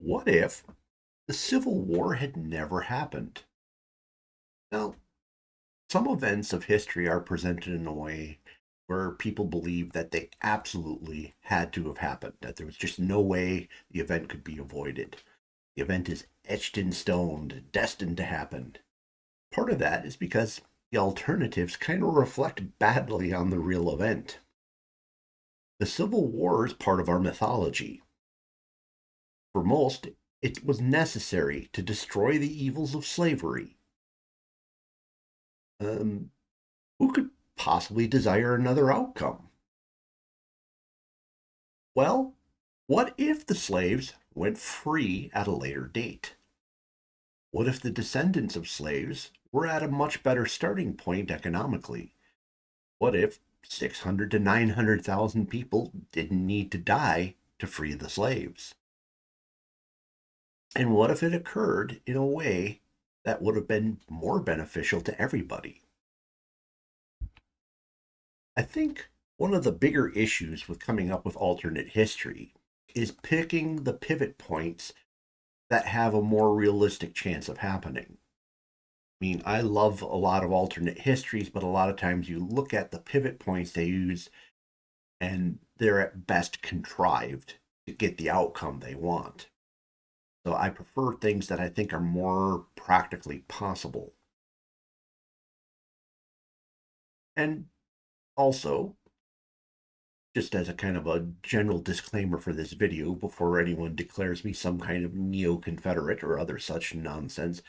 What if the Civil War had never happened? Now, some events of history are presented in a way where people believe that they absolutely had to have happened, that there was just no way the event could be avoided. The event is etched in stone, destined to happen. Part of that is because the alternatives kind of reflect badly on the real event. The Civil War is part of our mythology. For most, it was necessary to destroy the evils of slavery. Um, who could possibly desire another outcome? Well, what if the slaves went free at a later date? What if the descendants of slaves were at a much better starting point economically? What if 600 to 900,000 people didn't need to die to free the slaves? And what if it occurred in a way that would have been more beneficial to everybody? I think one of the bigger issues with coming up with alternate history is picking the pivot points that have a more realistic chance of happening. I mean, I love a lot of alternate histories, but a lot of times you look at the pivot points they use and they're at best contrived to get the outcome they want. So I prefer things that I think are more practically possible. And also, just as a kind of a general disclaimer for this video before anyone declares me some kind of neo-Confederate or other such nonsense,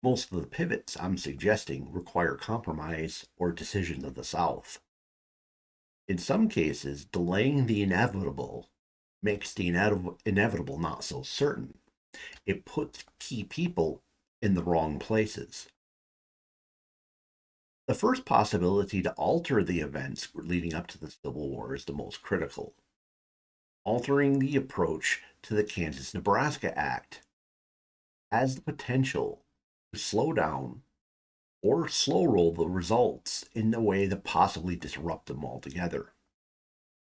most of the pivots I'm suggesting require compromise or decision of the South. In some cases, delaying the inevitable makes the inevitable not so certain. It puts key people in the wrong places. The first possibility to alter the events leading up to the Civil War is the most critical, altering the approach to the Kansas Nebraska Act has the potential to slow down or slow roll the results in a way that possibly disrupt them altogether.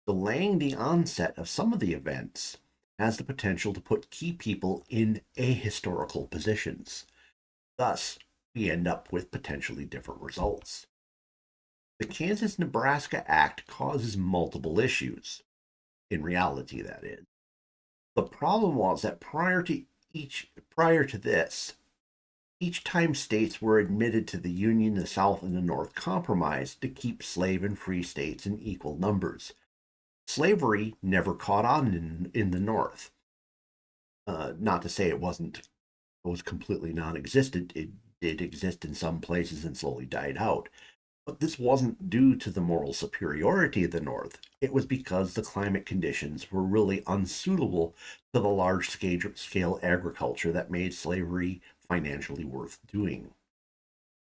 Delaying the onset of some of the events has the potential to put key people in ahistorical positions. Thus, we end up with potentially different results. The Kansas Nebraska Act causes multiple issues. In reality, that is. The problem was that prior to this, each time states were admitted to the Union, the South and the North compromised to keep slave and free states in equal numbers. Slavery never caught on in the North. Not to say it was completely non-existent. It did exist in some places and slowly died out. But this wasn't due to the moral superiority of the North. It was because the climate conditions were really unsuitable to the large scale agriculture that made slavery financially worth doing.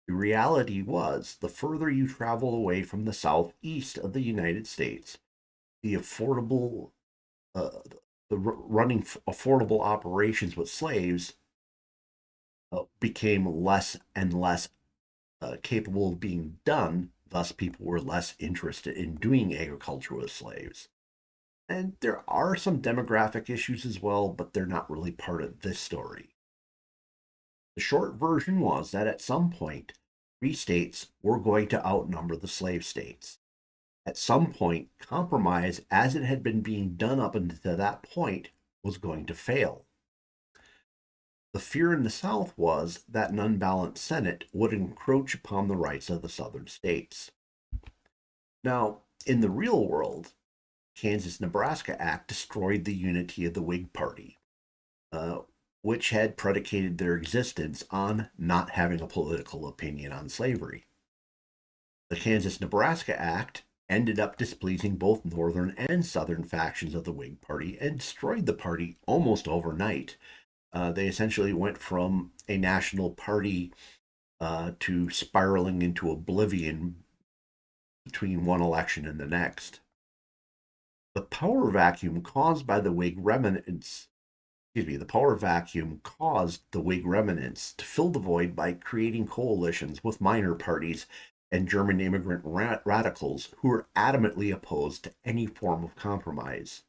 The reality was, the further you travel away from the southeast of the United States, the affordable, uh, running affordable operations with slaves became less and less capable of being done. Thus, people were less interested in doing agriculture with slaves. And there are some demographic issues as well, but they're not really part of this story. The short version was that at some point, free states were going to outnumber the slave states. At some point, compromise, as it had been being done up until that point, was going to fail. The fear in the South was that an unbalanced Senate would encroach upon the rights of the Southern states. Now, in the real world, Kansas-Nebraska Act destroyed the unity of the Whig Party, uh, which had predicated their existence on not having a political opinion on slavery. The Kansas-Nebraska Act ended up displeasing both northern and southern factions of the Whig Party and destroyed the party almost overnight. They essentially went from a national party to spiraling into oblivion between one election and the next. The power vacuum caused by the Whig remnants, the power vacuum caused the Whig remnants to fill the void by creating coalitions with minor parties and German immigrant radicals who were adamantly opposed to any form of compromise.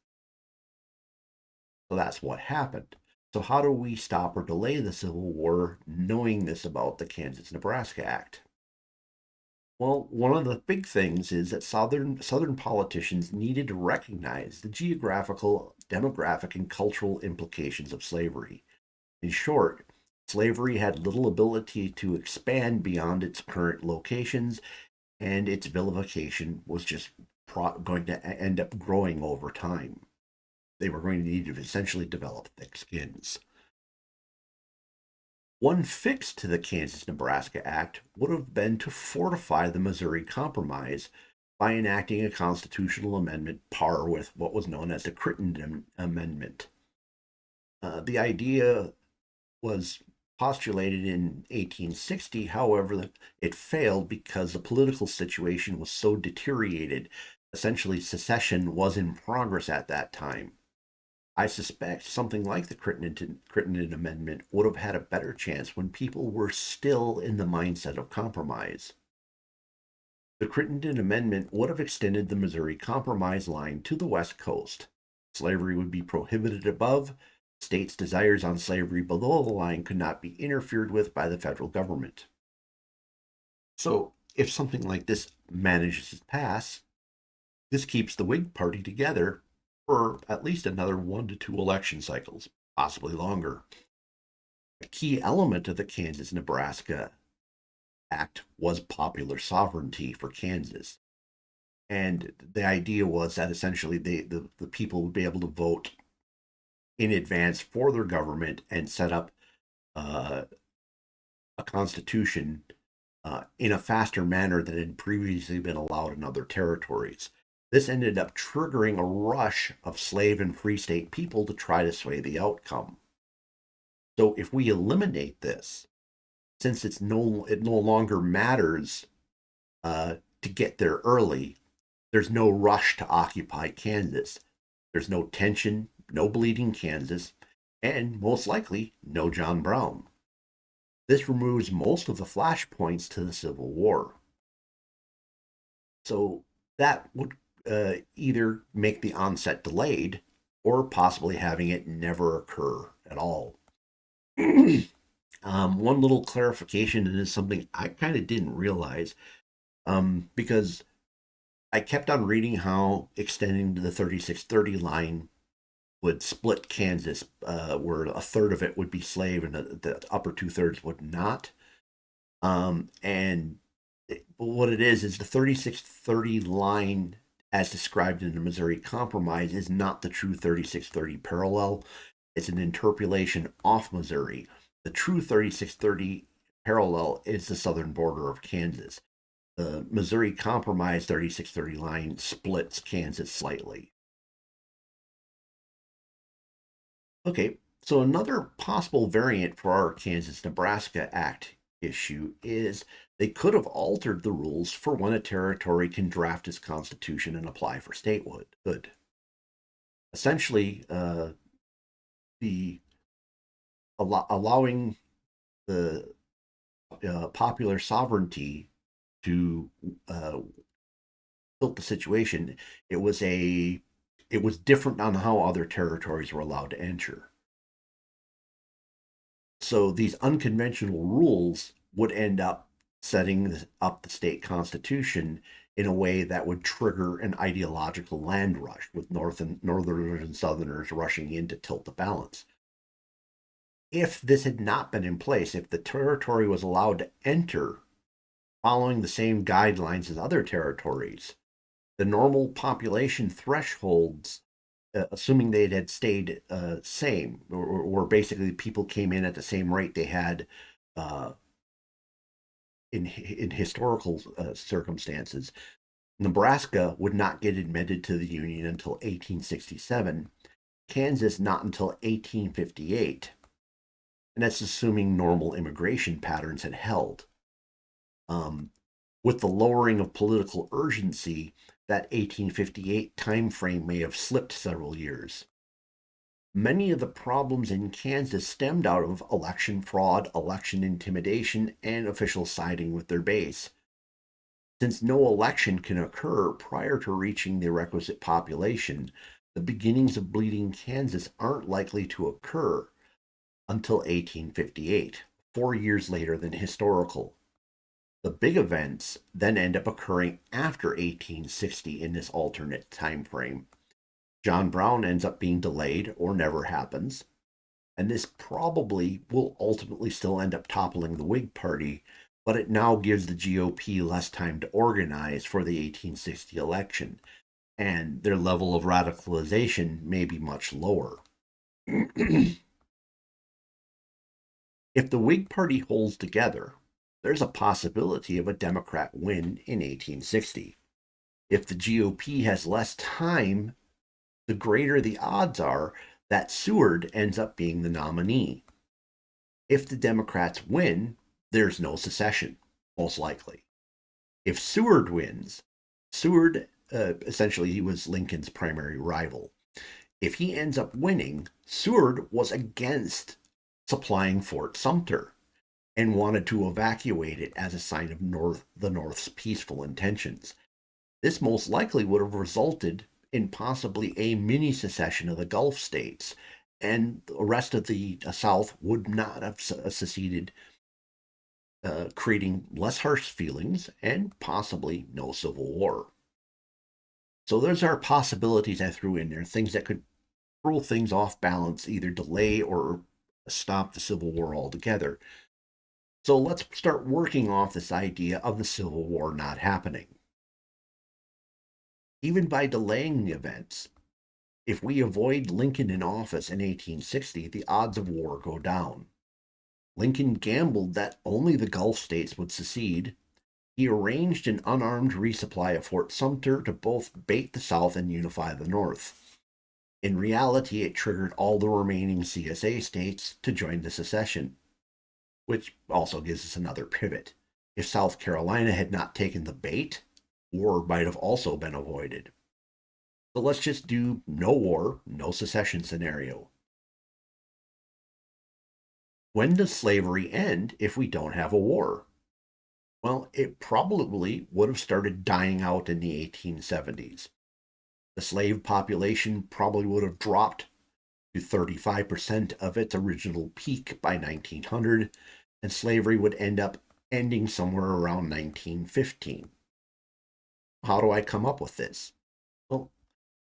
So that's what happened. So, how do we stop or delay the Civil War knowing this about the Kansas Nebraska Act? Well, one of the big things is that Southern politicians needed to recognize the geographical, demographic, and cultural implications of slavery. In short, slavery had little ability to expand beyond its current locations, and its vilification was just going to end up growing over time. They were going to need to essentially develop thick skins. One fix to the Kansas Nebraska Act would have been to fortify the Missouri Compromise by enacting a constitutional amendment par with what was known as the Crittenden Amendment. The idea was postulated in 1860. However, it failed because the political situation was so deteriorated. Essentially, secession was in progress at that time. I suspect something like the Crittenden Amendment would have had a better chance when people were still in the mindset of compromise. The Crittenden Amendment would have extended the Missouri Compromise line to the West Coast. Slavery would be prohibited above. States' desires on slavery below the line could not be interfered with by the federal government. So, if something like this manages to pass, this keeps the Whig Party together for at least another 1 to 2 election cycles, possibly longer. A key element of the Kansas Nebraska Act was popular sovereignty for Kansas. And the idea was that essentially the people would be able to vote in advance for their government and set up a constitution in a faster manner than had previously been allowed in other territories. This ended up triggering a rush of slave and free state people to try to sway the outcome. So if we eliminate this, since it no longer matters to get there early, there's no rush to occupy Kansas. There's no tension, no bleeding Kansas, and most likely no John Brown. This removes most of the flashpoints to the Civil War. So that would either make the onset delayed or possibly having it never occur at all. One little clarification, and is something I kind of didn't realize, because I kept on reading how extending to the 3630 line would split Kansas, where a third of it would be slave and the upper 2/3 would not. And what it is the 3630 line, as described in the Missouri Compromise, is not the true 3630 parallel. It's an interpolation off Missouri. The true 3630 parallel is the southern border of Kansas. The Missouri Compromise 3630 line splits Kansas slightly. Okay, so another possible variant for our Kansas Nebraska Act issue is they could have altered the rules for when a territory can draft its constitution and apply for statehood. Essentially, the allowing the popular sovereignty to tilt the situation. It was different on how other territories were allowed to enter. So these unconventional rules would end up setting up the state constitution in a way that would trigger an ideological land rush, with northerners and southerners rushing in to tilt the balance. If this had not been in place, if the territory was allowed to enter following the same guidelines as other territories, the normal population thresholds, assuming they had stayed same, or basically people came in at the same rate they had in historical circumstances, Nebraska would not get admitted to the Union until 1867, Kansas not until 1858. And that's assuming normal immigration patterns had held. With the lowering of political urgency, that 1858 timeframe may have slipped several years. Many of the problems in Kansas stemmed out of election fraud, election intimidation, and official siding with their base. Since no election can occur prior to reaching the requisite population, the beginnings of bleeding Kansas aren't likely to occur. until 1858, 4 years later than historical. The big events then end up occurring after 1860 in this alternate time frame. John Brown ends up being delayed or never happens, and this probably will ultimately still end up toppling the Whig Party, but it now gives the GOP less time to organize for the 1860 election, and their level of radicalization may be much lower. If the Whig Party holds together, there's a possibility of a Democrat win in 1860. If the GOP has less time, the greater the odds are that Seward ends up being the nominee. If the Democrats win, there's no secession, most likely. If Seward wins, Seward, essentially, he was Lincoln's primary rival. If he ends up winning, Seward was against supplying Fort Sumter and wanted to evacuate it as a sign of the North's peaceful intentions. This most likely would have resulted in possibly a mini secession of the Gulf states, and the rest of the South would not have seceded, creating less harsh feelings and possibly no civil war. So those are possibilities I threw in there, things that could throw things off balance, either delay or stop the Civil War altogether. So let's start working off this idea of the Civil War not happening. Even by delaying the events, if we avoid Lincoln in office in 1860, the odds of war go down. Lincoln gambled that only the Gulf states would secede. He arranged an unarmed resupply of Fort Sumter to both bait the South and unify the North. In reality, it triggered all the remaining CSA states to join the secession, which also gives us another pivot. If South Carolina had not taken the bait, war might have also been avoided. So let's just do no war, no secession scenario. When does slavery end if we don't have a war? Well, it probably would have started dying out in the 1870s. The slave population probably would have dropped to 35% of its original peak by 1900, and slavery would end up ending somewhere around 1915. How do I come up with this? Well,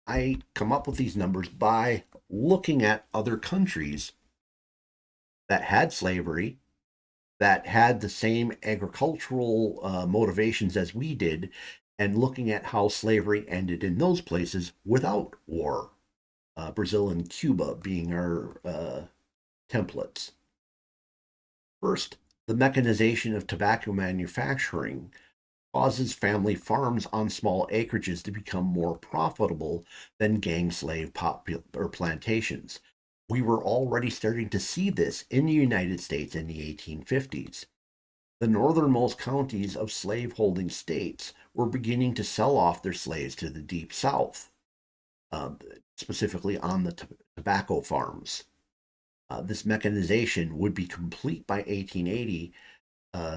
I come up with these numbers by looking at other countries that had slavery, that had the same agricultural motivations as we did, and looking at how slavery ended in those places without war. Brazil and Cuba being our templates. First, the mechanization of tobacco manufacturing causes family farms on small acreages to become more profitable than gang slave or plantations. We were already starting to see this in the United States in the 1850s. The northernmost counties of slave-holding states were beginning to sell off their slaves to the Deep South, specifically on the tobacco farms. This mechanization would be complete by 1880,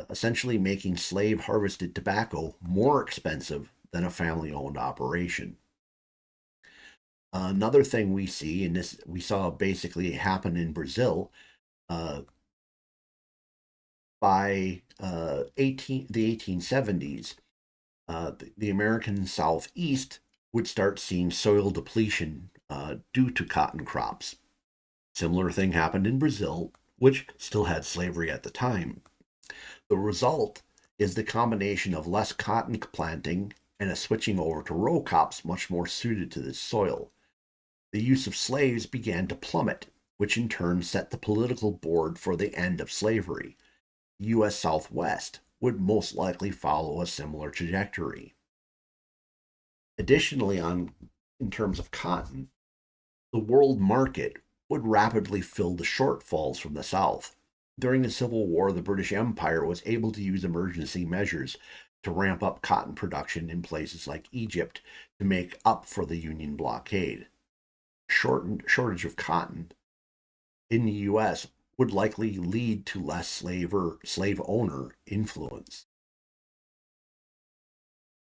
essentially making slave-harvested tobacco more expensive than a family-owned operation. Another thing we see, and this we saw basically happen in Brazil, by the 1870s, the American Southeast would start seeing soil depletion due to cotton crops. Similar thing happened in Brazil, which still had slavery at the time. The result is the combination of less cotton planting and a switching over to row crops much more suited to this soil. The use of slaves began to plummet, which in turn set the political board for the end of slavery. The U.S. Southwest would most likely follow a similar trajectory. Additionally, in terms of cotton, the world market would rapidly fill the shortfalls from the South. During the Civil War, the British Empire was able to use emergency measures to ramp up cotton production in places like Egypt to make up for the Union blockade. Shortage of cotton in the U.S. would likely lead to less slave owner influence.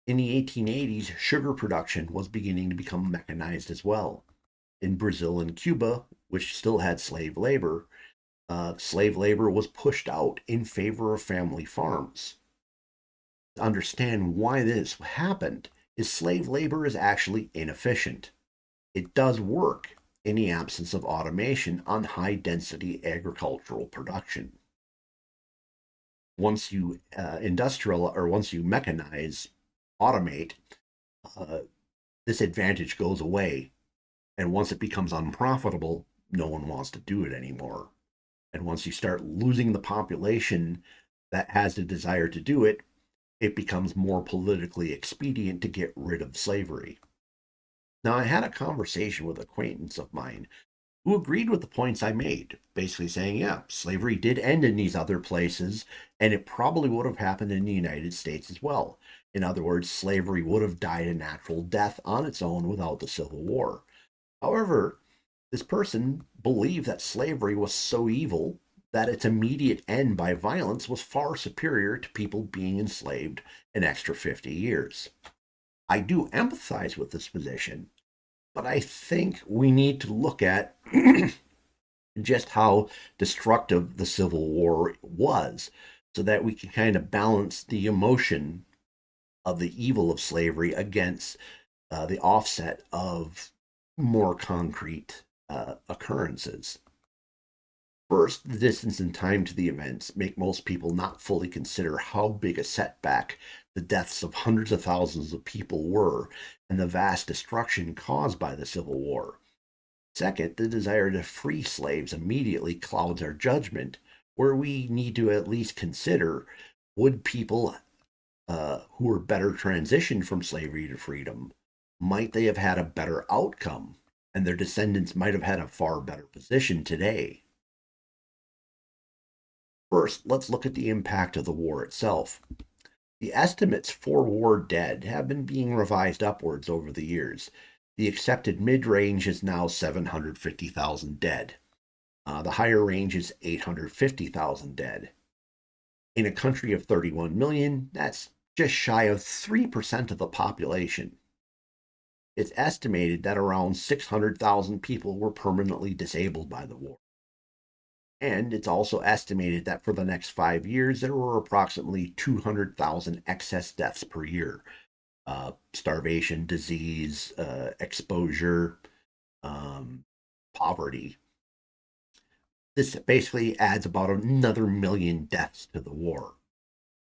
In the 1880s, sugar production was beginning to become mechanized as well. In Brazil and Cuba, which still had slave labor, slave labor was pushed out in favor of family farms. To understand why this happened is slave labor is actually inefficient. It does work in the absence of automation on high density agricultural production. Once you once you mechanize, automate, uh, this advantage goes away. And once it becomes unprofitable, no one wants to do it anymore. And once you start losing the population that has the desire to do it, it becomes more politically expedient to get rid of slavery. Now, I had a conversation with an acquaintance of mine who agreed with the points I made, basically saying, yeah, slavery did end in these other places, and it probably would have happened in the United States as well. In other words, slavery would have died a natural death on its own without the Civil War. However, this person believed that slavery was so evil that its immediate end by violence was far superior to people being enslaved an extra 50 years. I do empathize with this position, but I think we need to look at just how destructive the Civil War was so that we can kind of balance the emotion of the evil of slavery against the offset of more concrete occurrences. First, the distance and time to the events make most people not fully consider how big a setback the deaths of hundreds of thousands of people were and the vast destruction caused by the Civil War. Second, the desire to free slaves immediately clouds our judgment, where we need to at least consider would people who were better transitioned from slavery to freedom, might they have had a better outcome? And their descendants might have had a far better position today. First, let's look at the impact of the war itself. The estimates for war dead have been being revised upwards over the years. The accepted mid-range is now 750,000 dead. The higher range is 850,000 dead. In a country of 31 million, that's just shy of 3% of the population. It's estimated that around 600,000 people were permanently disabled by the war. And it's also estimated that for the next 5 years, there were approximately 200,000 excess deaths per year. Starvation, disease, exposure, poverty. This basically adds about another million deaths to the war.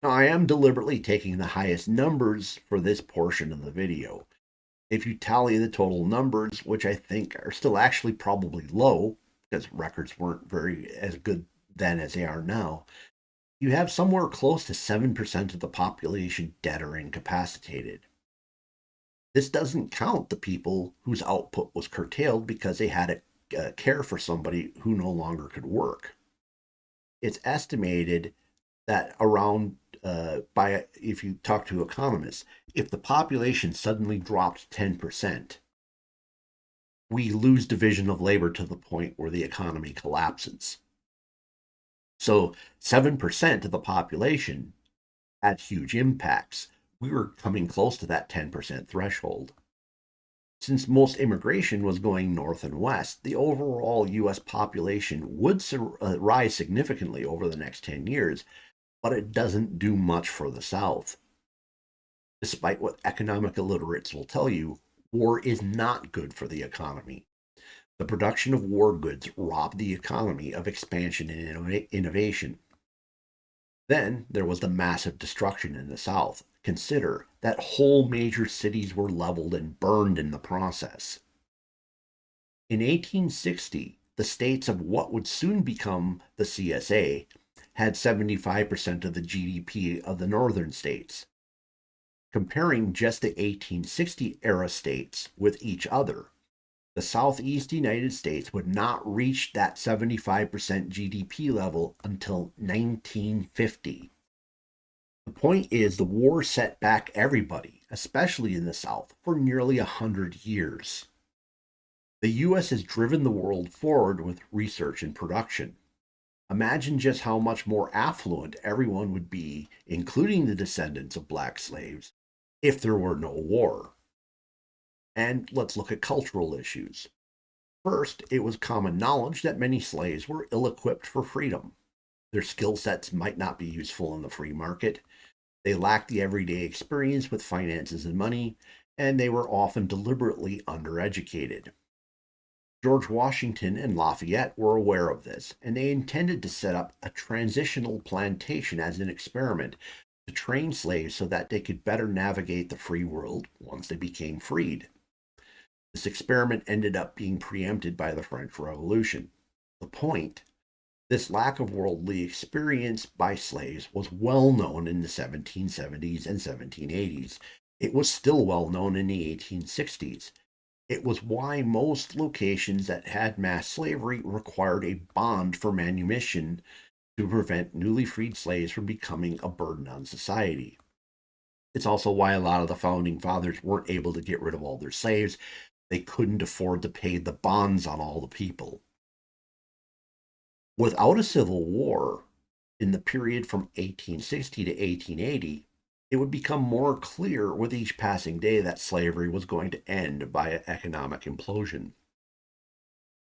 Now, I am deliberately taking the highest numbers for this portion of the video. If you tally the total numbers, which I think are still actually probably low, because records weren't very as good then as they are now, you have somewhere close to 7% of the population dead or incapacitated. This doesn't count the people whose output was curtailed because they had to care for somebody who no longer could work. It's estimated that around by if you talk to economists, if the population suddenly dropped 10%, we lose division of labor to the point where the economy collapses. So 7% of the population had huge impacts. We were coming close to that 10% threshold. Since most immigration was going north and west, the overall US population would rise significantly over the next 10 years, but it doesn't do much for the South. Despite what economic illiterates will tell you, war is not good for the economy. The production of war goods robbed the economy of expansion and innovation. Then there was the massive destruction in the South. Consider that whole major cities were leveled and burned in the process. In 1860, the states of what would soon become the CSA had 75% of the GDP of the northern states. Comparing just the 1860 era states with each other, the Southeast United States would not reach that 75% GDP level until 1950. The point is, the war set back everybody, especially in the South, for nearly 100 years. The US has driven the world forward with research and production. Imagine just how much more affluent everyone would be, including the descendants of black slaves, if there were no war. And let's look at cultural issues. First, it was common knowledge that many slaves were ill equipped for freedom. Their skill sets might not be useful in the free market. They lacked the everyday experience with finances and money, and they were often deliberately undereducated. George Washington and Lafayette were aware of this, and they intended to set up a transitional plantation as an experiment to train slaves so that they could better navigate the free world once they became freed. This experiment ended up being preempted by the French Revolution. The point: this lack of worldly experience by slaves was well known in the 1770s and 1780s. It was still well known in the 1860s. It was why most locations that had mass slavery required a bond for manumission to prevent newly freed slaves from becoming a burden on society. It's also why a lot of the founding fathers weren't able to get rid of all their slaves. They couldn't afford to pay the bonds on all the people. Without a civil war in the period from 1860 to 1880, it would become more clear with each passing day that slavery was going to end by an economic implosion.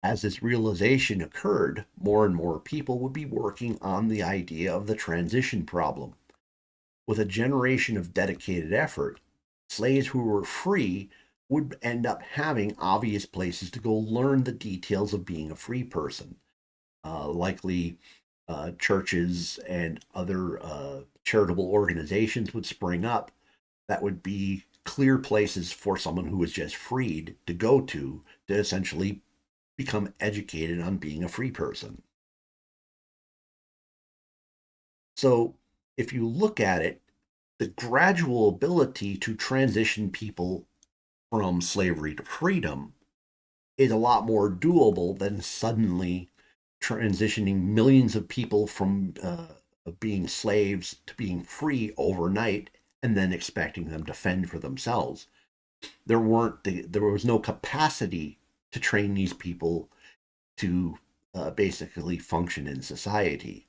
As this realization occurred, more and more people would be working on the idea of the transition problem. With a generation of dedicated effort, slaves who were free would end up having obvious places to go learn the details of being a free person. Likely churches and other charitable organizations would spring up that would be clear places for someone who was just freed to go to essentially become educated on being a free person. So if you look at it, the gradual ability to transition people from slavery to freedom is a lot more doable than suddenly transitioning millions of people from being slaves to being free overnight and then expecting them to fend for themselves. There was no capacity to train these people to basically function in society.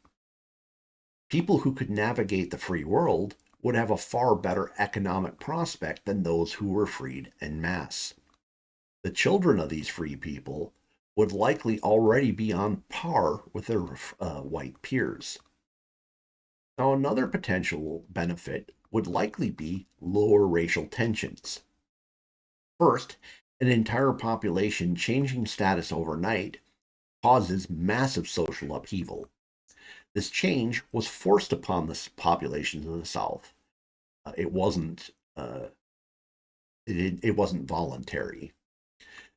People who could navigate the free world would have a far better economic prospect than those who were freed en masse. The children of these free people would likely already be on par with their white peers. Now, another potential benefit would likely be lower racial tensions. First, an entire population changing status overnight causes massive social upheaval. This change was forced upon the populations of the South. It wasn't. It wasn't voluntary.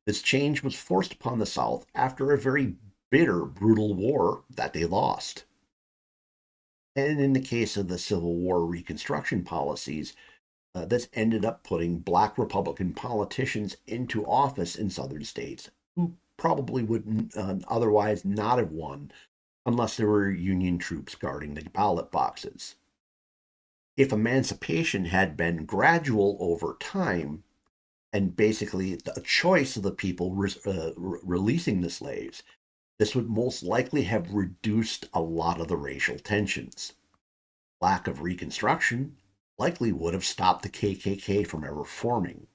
This change was forced upon the South after a very bitter, brutal war that they lost. And in the case of the Civil War Reconstruction policies, this ended up putting Black Republican politicians into office in Southern states who probably would otherwise not have won unless there were Union troops guarding the ballot boxes. If emancipation had been gradual over time, and basically a choice of the people releasing the slaves, this would most likely have reduced a lot of the racial tensions. Lack of Reconstruction likely would have stopped the KKK from ever forming.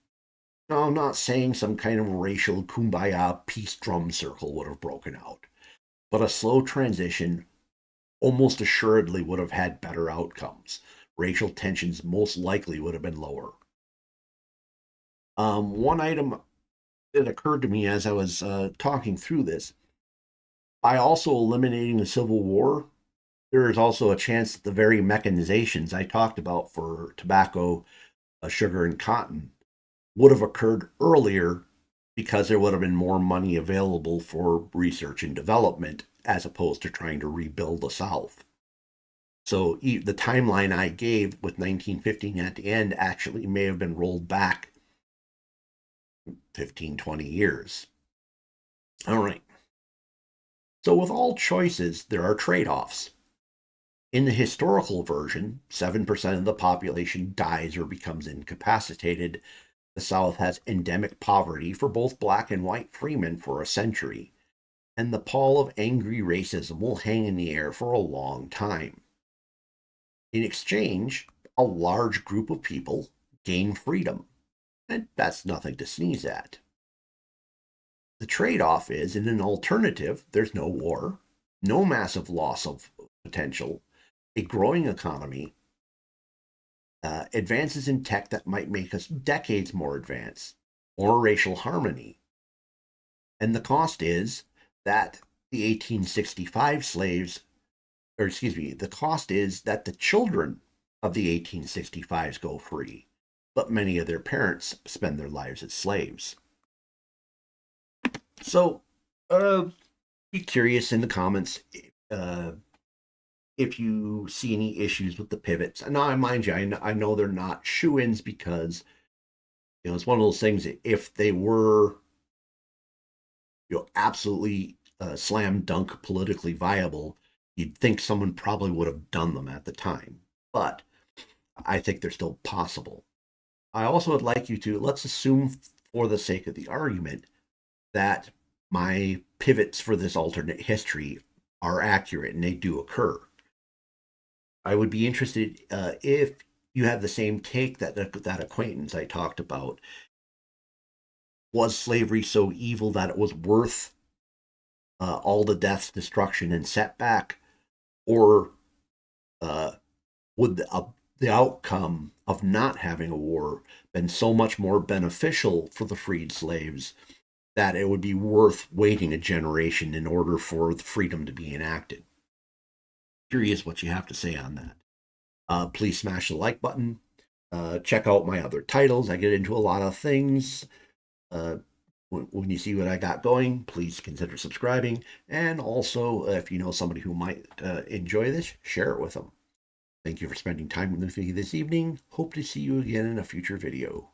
Now, I'm not saying some kind of racial kumbaya peace drum circle would have broken out, but a slow transition almost assuredly would have had better outcomes. Racial tensions most likely would have been lower. One item that occurred to me as I was talking through this: by also eliminating the Civil War, there is also a chance that the very mechanizations I talked about for tobacco, sugar, and cotton would have occurred earlier because there would have been more money available for research and development as opposed to trying to rebuild the South. So the timeline I gave with 1915 at the end actually may have been rolled back 15, 20 years. All right. So with all choices, there are trade offs. In the historical version, 7% of the population dies or becomes incapacitated. The South has endemic poverty for both black and white freemen for a century, and the pall of angry racism will hang in the air for a long time. In exchange, a large group of people gain freedom, and that's nothing to sneeze at. The trade-off is, in an alternative, there's no war, no massive loss of potential, a growing economy, advances in tech that might make us decades more advanced, or racial harmony. And the cost is that the 1865 slaves, or excuse me, the cost is that the children of the 1865s go free, but many of their parents spend their lives as slaves. So, be curious in the comments uh, if you see any issues with the pivots. Now, mind you, I know they're not shoe-ins because it's one of those things. If they were, absolutely slam dunk politically viable, you'd think someone probably would have done them at the time. But I think they're still possible. I also would like you to, let's assume for the sake of the argument that my pivots for this alternate history are accurate and they do occur. I would be interested if you have the same take that acquaintance I talked about. Was slavery so evil that it was worth all the death, destruction, and setback, or would the outcome of not having a war been so much more beneficial for the freed slaves that it would be worth waiting a generation in order for the freedom to be enacted? Curious what you have to say on that. Please smash the like button. Check out my other titles. I get into a lot of things. When you see what I got going, please consider subscribing. And also, if you know somebody who might enjoy this, share it with them. Thank you for spending time with me this evening. Hope to see you again in a future video.